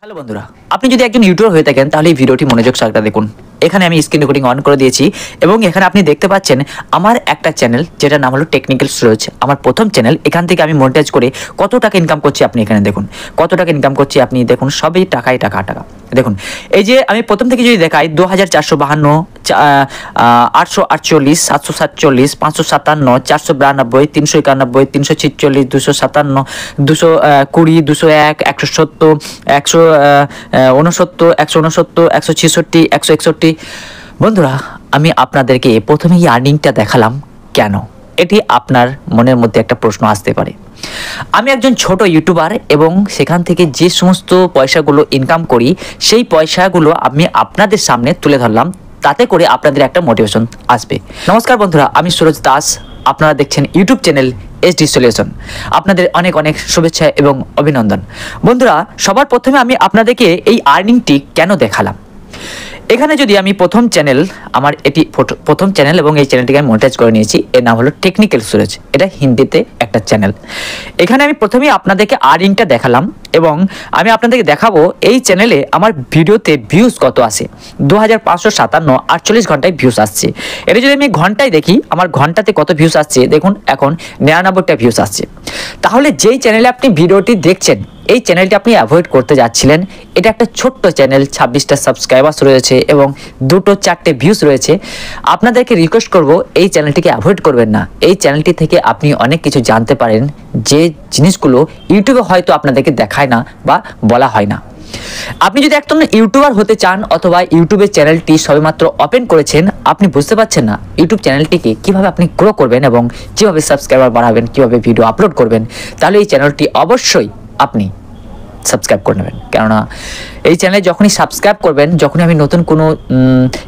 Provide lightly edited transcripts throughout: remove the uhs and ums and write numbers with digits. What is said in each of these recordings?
Hello বন্ধুরা, আপনি যদি একজন ইউটিউবার হয়ে থাকেন তাহলে এই ভিডিওটি মনোযোগ সহকারে দেখুন। এখানে আমি স্ক্রিন রেকর্ডিং অন করে দিয়েছি এবং এখানে আপনি দেখতে পাচ্ছেন আমার একটা চ্যানেল যেটার নাম হলো টেকনিক্যাল সুরজ। আমার প্রথম চ্যানেল। এখান থেকে আমি মনিটাইজ করে কত টাকা ইনকাম করছি আপনি এখানে দেখুন। কত টাকা ইনকাম করছি আপনি দেখুন, সবই টাকায় টাকা টাকা। দেখুন এই যে আমি প্রথম থেকে যদি দেখাই 2452, 848, 747, 557, 492, 391, 346, 257, 220, 201, 170, 169, 169, 166, 161। বন্ধুরা, আমি আপনাদেরকে প্রথমেই আর্নিংটা দেখালাম কেন? এটি আপনার মনের মধ্যে একটা প্রশ্ন আসতে পারে। আমি একজন ছোট ইউটিউবার এবং সেখান থেকে যে সমস্ত পয়সাগুলো ইনকাম করি সেই পয়সাগুলো আমি আপনাদের সামনে তুলে ধরলাম, তাতে করে আপনাদের একটা মোটিভেশন আসবে। নমস্কার বন্ধুরা, আমি সুরজ দাস। আপনারা দেখছেন ইউটিউব চ্যানেল SD সলিউশন। আপনাদের অনেক অনেক শুভেচ্ছা এবং অভিনন্দন। বন্ধুরা, সবার প্রথমে আমি আপনাদেরকে এই আর্নিংটি কেন দেখালাম। এখানে যদি আমি প্রথম চ্যানেল, আমার এটি প্রথম চ্যানেল এবং এই চ্যানেলটিকে আমি মনিটাইজ করে নিয়েছি। এর নাম হলো টেকনিক্যাল সুরজ। এটা হিন্দিতে একটা চ্যানেল। এখানে আমি প্রথমেই আপনাদেরকে আর্নিংটা দেখালাম এবং আমি আপনাদেরকে দেখাবো এই চ্যানেলে আমার ভিডিওতে ভিউজ কত আসে। 2557, 48 ঘন্টায় ভিউজ আসছে। এটা যদি আমি ঘন্টায় দেখি, আমার ঘন্টাতে কত ভিউজ আসছে দেখুন, এখন 99টা ভিউজ আসছে। তাহলে যেই চ্যানেলে আপনি ভিডিওটি দেখছেন, এই চ্যানেলটি আপনি অ্যাভয়েড করতে যাচ্ছিলেন। এটা একটা ছোট্ট চ্যানেল, 26টা সাবস্ক্রাইবার্স রয়েছে এবং 2-4টে ভিউজ রয়েছে। আপনাদেরকে রিকোয়েস্ট করব এই চ্যানেলটিকে অ্যাভয়েড করবেন না। এই চ্যানেলটি থেকে আপনি অনেক কিছু জানতে পারেন, যে জিনিসগুলো ইউটিউবে হয়তো আপনাদেরকে দেখায় না বা বলা হয় না। আপনি যদি একজন ইউটিউবার হতে চান অথবা ইউটিউবের চ্যানেলটি সবেমাত্র ওপেন করেছেন, আপনি বুঝতে পারছেন না ইউটিউব চ্যানেলটিকে কিভাবে আপনি গ্রো করবেন এবং কিভাবে সাবস্ক্রাইবার বাড়াবেন, কিভাবে ভিডিও আপলোড করবেন, তাহলে এই চ্যানেলটি অবশ্যই আপনি সাবস্ক্রাইব করে নেবেন। কেননা এই চ্যানেলে যখনই সাবস্ক্রাইব করবেন, যখনই আমি নতুন কোনো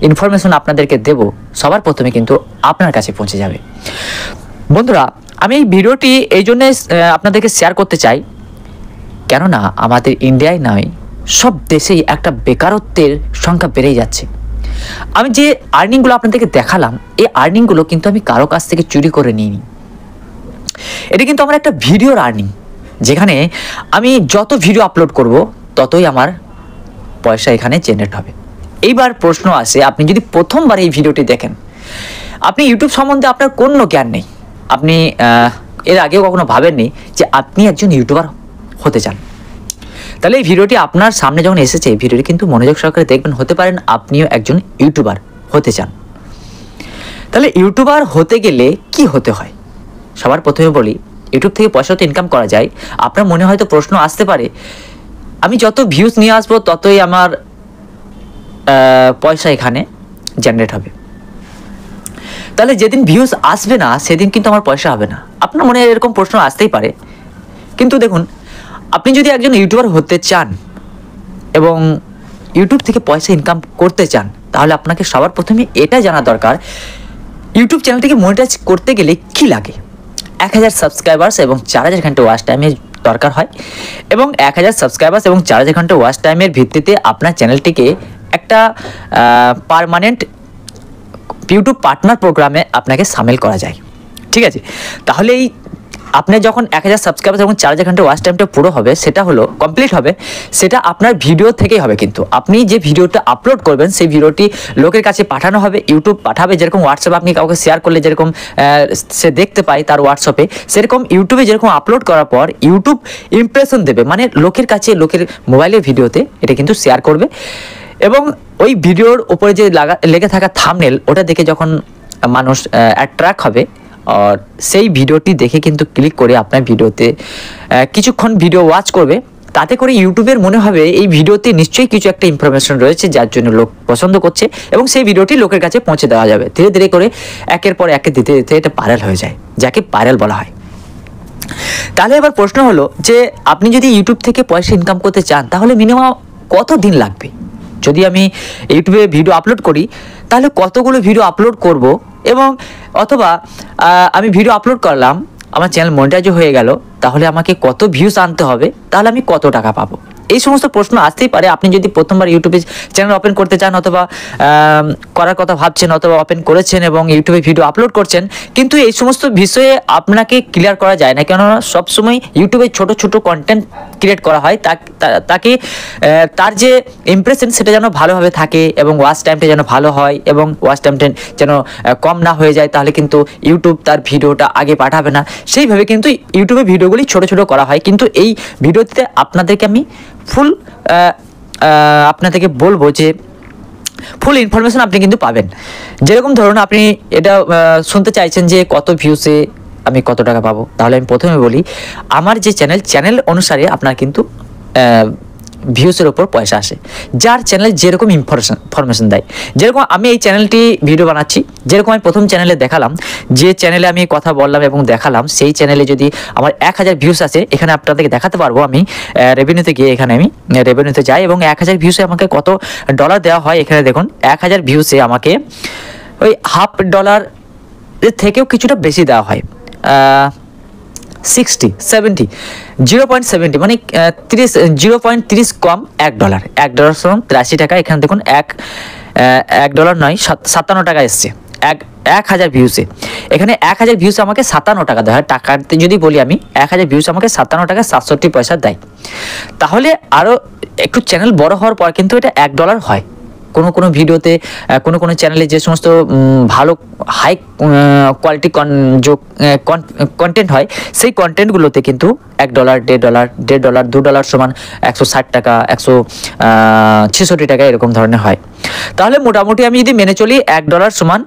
ইনফরমেশন আপনাদেরকে দেব, সবার প্রথমে কিন্তু আপনার কাছে পৌঁছে যাবে। বন্ধুরা, আমি এই ভিডিওটি এই জন্য আপনাদেরকে শেয়ার করতে চাই, কেননা আমাদের ইন্ডিয়ায় নয়, সব দেশেই একটা বেকারত্বের সংখ্যা বেড়েই যাচ্ছে। আমি যে আর্নিংগুলো আপনাদেরকে দেখালাম, এই আর্নিংগুলো কিন্তু আমি কারো কাছ থেকে চুরি করে নিইনি। এটা কিন্তু আমার একটা ভিডিওর আর্নিং, যেখানে আমি যত ভিডিও আপলোড করব ততই আমার পয়সা এখানে জেনারেট হবে। এইবার প্রশ্ন আসে, আপনি যদি প্রথমবার এই ভিডিওটি দেখেন, আপনি ইউটিউব সম্বন্ধে আপনার কোনো জ্ঞান নেই, আপনি এর আগেও কখনো ভাবেননি যে আপনি একজন ইউটিউবার হতে চান, তাহলে এই ভিডিওটি আপনার সামনে যখন এসেছে, এই ভিডিওটি কিন্তু মনোযোগ সহকারে দেখবেন। হতে পারেন আপনিও একজন ইউটিউবার হতে চান। তাহলে ইউটিউবার হতে গেলে কি হতে হয়? সবার প্রথমে বলি, ইউটিউব থেকে পয়সা তো ইনকাম করা যায়। আপনার মনে হয়তো প্রশ্ন আসতে পারে, আমি যত ভিউজ নিয়ে আসবো ততই আমার পয়সা এখানে জেনারেট হবে। তাহলে যেদিন ভিউজ আসবে না সেদিন কিন্তু আমার পয়সা হবে না। আপনার মনে এরকম প্রশ্ন আসতেই পারে। কিন্তু দেখুন, আপনি যদি একজন ইউটিউবার হতে চান এবং ইউটিউব থেকে পয়সা ইনকাম করতে চান, তাহলে আপনাকে সবার প্রথমে এটা জানা দরকার, ইউটিউব চ্যানেলটিকে মনিটাইজ করতে গেলে কি লাগে। 1000 সাবস্ক্রাইবার্স এবং 4000 ঘন্টা ওয়াচ টাইমের দরকার হয় এবং 1000 সাবস্ক্রাইবার্স এবং 4000 ঘন্টা ওয়াচ টাইমের ভিত্তিতে আপনার চ্যানেলটিকে একটা পার্মানেন্ট ইউটিউব পার্টনার প্রোগ্রামে আপনাকে সামিল করা যায়। ঠিক আছে? তাহলে এই আপনার যখন 1000 সাবস্ক্রাইবার এবং 4000 ঘন্টা ওয়াচ টাইমটা পুরো হবে, সেটা হলো কমপ্লিট হবে, সেটা আপনার ভিডিও থেকেই হবে। কিন্তু আপনি যে ভিডিওটা আপলোড করবেন সেই ভিডিওটি লোকের কাছে পাঠানো হবে, ইউটিউব পাঠাবে। যেরকম হোয়াটসঅ্যাপে আপনি কাউকে শেয়ার করলে যেরকম সে দেখতে পায় তার হোয়াটসঅ্যাপে, সেরকম ইউটিউবে যেরকম আপলোড করার পর ইউটিউব ইমপ্রেশন দেবে, মানে লোকের কাছে, লোকের মোবাইলের ভিডিওতে এটা কিন্তু শেয়ার করবে এবং ওই ভিডিওর উপরে যে লেগে থাকা থাম্বনেল, ওটা দেখে যখন মানুষ অ্যাট্রাক্ট হবে, আর সেই ভিডিওটি দেখে কিন্তু ক্লিক করে আপনার ভিডিওতে কিছুক্ষণ ভিডিও ওয়াচ করবে। তাতে করে ইউটিউবের মনে হবে এই ভিডিওতে নিশ্চয়ই কিছু একটা ইনফরমেশন রয়েছে যার জন্য লোক পছন্দ করছে এবং সেই ভিডিওটি লোকের কাছে পৌঁছে দেওয়া যাবে। ধীরে ধীরে করে একের পর একে দিতে দিতে এটা ভাইরাল হয়ে যায়, যাকে ভাইরাল বলা হয়। তাহলে এবার প্রশ্ন হলো যে আপনি যদি ইউটিউব থেকে পয়সা ইনকাম করতে চান, তাহলে মিনিমাম কত দিন লাগবে? যদি আমি ইউটিউবে ভিডিও আপলোড করি, তাহলে কতগুলো ভিডিও আপলোড করব এবং অথবা আমি ভিডিও আপলোড করলাম, আমার চ্যানেল মনিটাইজ হয়ে গেল, তাহলে আমাকে কত ভিউজ আনতে হবে, তাহলে আমি কত টাকা পাবো। এই সমস্ত প্রশ্ন আসতেই পারে। আপনি যদি প্রথমবার ইউটিউবে চ্যানেল ওপেন করতে চান অথবা করার কথা ভাবছেন অথবা ওপেন করেছেন এবং ইউটিউবে ভিডিও আপলোড করছেন, কিন্তু এই সমস্ত বিষয়ে আপনাকে ক্লিয়ার করা যায় না, কেননা সবসময় ইউটিউবে ছোট ছোট কন্টেন্ট ক্রিয়েট করা হয় তাকে তার যে ইমপ্রেশন সেটা যেন ভালোভাবে থাকে এবং ওয়াচ টাইমটা যেন ভালো হয় এবং ওয়াচ টাইমটা যেন কম না হয়ে যায়, তাহলে কিন্তু ইউটিউব তার ভিডিওটা আগে পাঠাবে না। সেইভাবে কিন্তু ইউটিউবে ভিডিওগুলি ছোট ছোট করা হয়। কিন্তু এই ভিডিওতে আপনাদেরকে আমি ফুল আপনাদেরকে বলবো যে ফুল ইনফরমেশন আপনি কিন্তু পাবেন। যেরকম ধরুন আপনি এটা শুনতে চাইছেন যে কত ভিউসে আমি কত টাকা পাবো, তাহলে আমি প্রথমে বলি আমার যে চ্যানেল অনুসারে আপনার কিন্তু ভিউসের ওপর পয়সা আসে, যার চ্যানেল যেরকম ইনফরমেশন দেয়। যেরকম আমি এই চ্যানেলটি ভিডিও বানাচ্ছি, যেরকম আমি প্রথম চ্যানেলে দেখালাম, যে চ্যানেলে আমি কথা বললাম এবং দেখালাম, সেই চ্যানেলে যদি আমার 1000 ভিউস আসে, এখানে আপনাদেরকে দেখাতে পারবো। আমি রেভিনিউতে গিয়ে এখানে আমি রেভিনিউতে যাই এবং 1000 ভিউসে আমাকে কত ডলার দেওয়া হয়। এখানে দেখুন 1000 ভিউসে আমাকে ওই $50 থেকেও কিছুটা বেশি দেওয়া হয়, 0.70 মানে 0.30 কম $1 সমান 83 টাকা। এখানে দেখুন $1 নয়, 57 টাকা এসছে 1000 ভিউসে। এখানে 1000 ভিউসে আমাকে 57 টাকা দেয়। টাকাতে যদি বলি আমি 1000 ভিউস আমাকে 57 টাকা 67 পয়সা দেয়। তাহলে আরও একটু চ্যানেল বড় হওয়ার পর কিন্তু এটা $1 হয়। কোনো ভিডিওতে কোনো চ্যানেলে যে সমস্ত ভালো হাই কোয়ালিটি কন্টেন্ট হয়, সেই কন্টেন্টগুলোতে কিন্তু $1, $1.5, $2 সমান 160 টাকা, 166 টাকা এরকম ধরনের হয়। তাহলে মোটামুটি আমি যদি মেনে চলি $1 সমান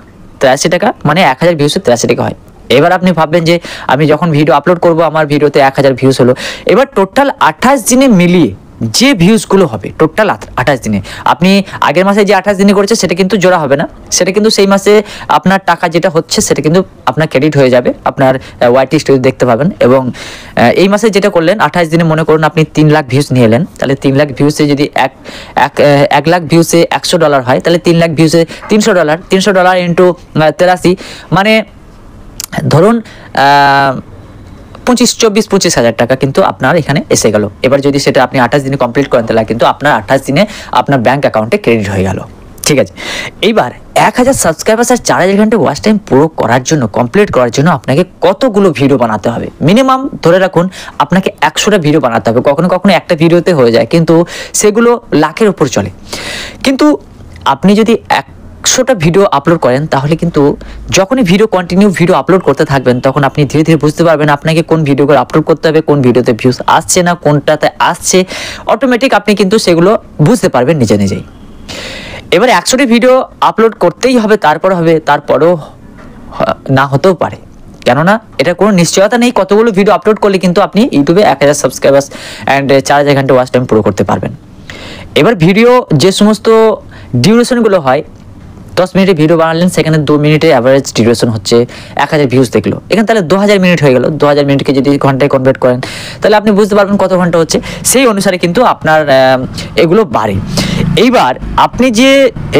83 টাকা, মানে 1000 ভিউসে 83 টাকা হয়। এবার আপনি ভাববেন যে আমি যখন ভিডিও আপলোড করব আমার ভিডিওতে 1000 ভিউস হলো, এবার টোটাল 28 দিনে মিলিয়ে যে ভিউজগুলো হবে টোটাল 28 দিনে, আপনি আগের মাসে যে 28 দিনে করেছে সেটা কিন্তু জোড়া হবে না, সেটা কিন্তু সেই মাসে আপনার টাকা যেটা হচ্ছে সেটা কিন্তু আপনার ক্রেডিট হয়ে যাবে, আপনার ওয়াইটি স্টোরি দেখতে পাবেন। এবং এই মাসে যেটা করলেন 28 দিনে মনে করুন আপনি 3 লাখ ভিউজ নিয়ে এলেন, তাহলে 3 লাখ ভিউসে যদি 1 লাখ ভিউসে $100 হয়, তাহলে 3 লাখ ভিউসে $300, $300 ইন্টু 83 মানে ধরুন 25 হাজার টাকা কিন্তু আপনার এখানে এসে গেল। এবার যদি সেটা আপনি 28 দিনে কমপ্লিট করেন তাহলে কিন্তু আপনার 28 দিনে আপনার ব্যাংক অ্যাকাউন্টে ক্রেডিট হয়ে গেল। ঠিক আছে, এইবার 1000 সাবস্ক্রাইবার্স আর 4000 ঘন্টা ওয়াচ টাইম পুরো করার জন্য, কমপ্লিট করার জন্য আপনাকে কতগুলো ভিডিও বানাতে হবে? মিনিমাম ধরে রাখুন আপনাকে 100টা ভিডিও বানাতে হবে। কখনো কখনো একটা ভিডিওতে হয়ে যায়, কিন্তু সেগুলো লাখের উপর চলে। কিন্তু আপনি যদি 100টা ভিডিও আপলোড করেন তাহলে কিন্তু যখনই কন্টিনিউ ভিডিও আপলোড করতে থাকবেন তখন আপনি ধীরে ধীরে বুঝতে পারবেন আপনাকে কোন ভিডিওগুলো আপলোড করতে হবে, কোন ভিডিওতে ভিউজ আসছে না, কোনটাতে আসছে, অটোমেটিক আপনি কিন্তু সেগুলো বুঝতে পারবেন নিজেই। এবার 100টি ভিডিও আপলোড করতেই হবে, তারপরেও না হতেও পারে, কেননা এটা কোনো নিশ্চয়তা নেই কতগুলো ভিডিও আপলোড করলে কিন্তু আপনি ইউটিউবে 1000 সাবস্ক্রাইবার্স অ্যান্ড 4000 ঘন্টা ওয়াচ টাইম পুরো করতে পারবেন। এবার ভিডিও যে সমস্ত ডিউরেশনগুলো হয়, 10 মিনিটে ভিডিও বানালেন, সেখানে 2 মিনিটে অ্যাভারেজ ডিউরেশন হচ্ছে 1000 ভিউজ দেখলো, এখানে তাহলে 2000 মিনিট হয়ে গেল। 2000 মিনিটকে যদি ঘন্টায় কনভার্ট করেন তাহলে আপনি বুঝতে পারবেন কত ঘন্টা হচ্ছে, সেই অনুসারে কিন্তু আপনার এগুলো বাড়ে। এইবার আপনি যে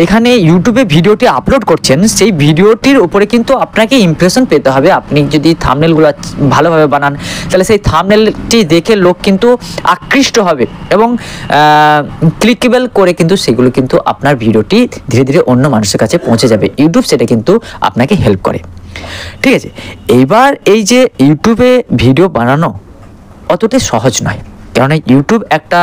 এখানে ইউটিউবে ভিডিওটি আপলোড করছেন সেই ভিডিওটির উপরে কিন্তু আপনাকে ইমপ্রেশন পেতে হবে। আপনি যদি থাম্বনেলগুলো ভালোভাবে বানান তাহলে সেই থাম্বনেলটি দেখে লোক কিন্তু আকৃষ্ট হবে এবং ক্লিকেবল করে কিন্তু সেগুলো কিন্তু আপনার ভিডিওটি ধীরে ধীরে অন্য মানুষের কাছে পৌঁছে যাবে। ইউটিউব সেটা কিন্তু আপনাকে হেল্প করে। ঠিক আছে, এইবার এই যে ইউটিউবে ভিডিও বানানো অতটাই সহজ নয়, কারণ ইউটিউব একটা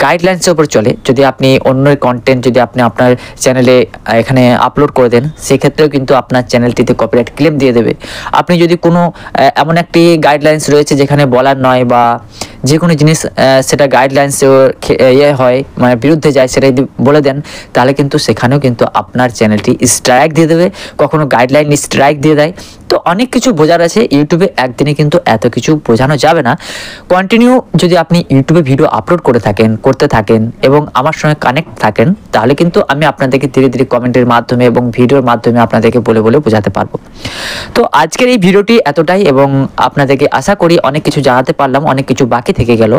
গাইডলাইন্সের উপর চলে। যদি আপনি অন্যের কন্টেন্ট যদি আপনি আপনার চ্যানেলে এখানে আপলোড করে দেন সেক্ষেত্রেও কিন্তু আপনার চ্যানেলটিতে কপিরাইট ক্লেম দিয়ে দেবে। আপনি যদি কোনো এমন একটি গাইডলাইন্স রয়েছে যেখানে বলার নয় বা যে কোনো জিনিস সেটা গাইডলাইন্স হয় মানে বিরুদ্ধে যায় সেটা যদি বলে দেন তাহলে কিন্তু সেখানেও কিন্তু আপনার চ্যানেলটি স্ট্রাইক দিয়ে দেবে, কখনো গাইডলাইন স্ট্রাইক দিয়ে দেয়। তো অনেক কিছু বোঝার আছে ইউটিউবে, একদিনে কিন্তু এত কিছু বোঝানো যাবে না। কন্টিনিউ যদি আপনি ইউটিউবে ভিডিও আপলোড করতে থাকেন এবং আমার সঙ্গে কানেক্ট থাকেন তাহলে কিন্তু আমি আপনাদেরকে ধীরে ধীরে কমেন্টের মাধ্যমে এবং ভিডিওর মাধ্যমে আপনাদেরকে বলে বোঝাতে পারবো। তো আজকের এই ভিডিওটি এতটাই এবং আপনাদেরকে আশা করি অনেক কিছু জানাতে পারলাম, অনেক কিছু বাকি থেকে গেল।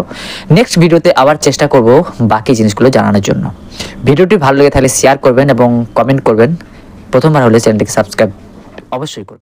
নেক্সট ভিডিওতে আবার চেষ্টা করব বাকি জিনিসগুলো জানানোর জন্য। ভিডিওটি ভালো লেগে থাকলে শেয়ার করবেন এবং কমেন্ট করবেন। প্রথমবার হলে চ্যানেলটিকে সাবস্ক্রাইব অবশ্যই করবেন।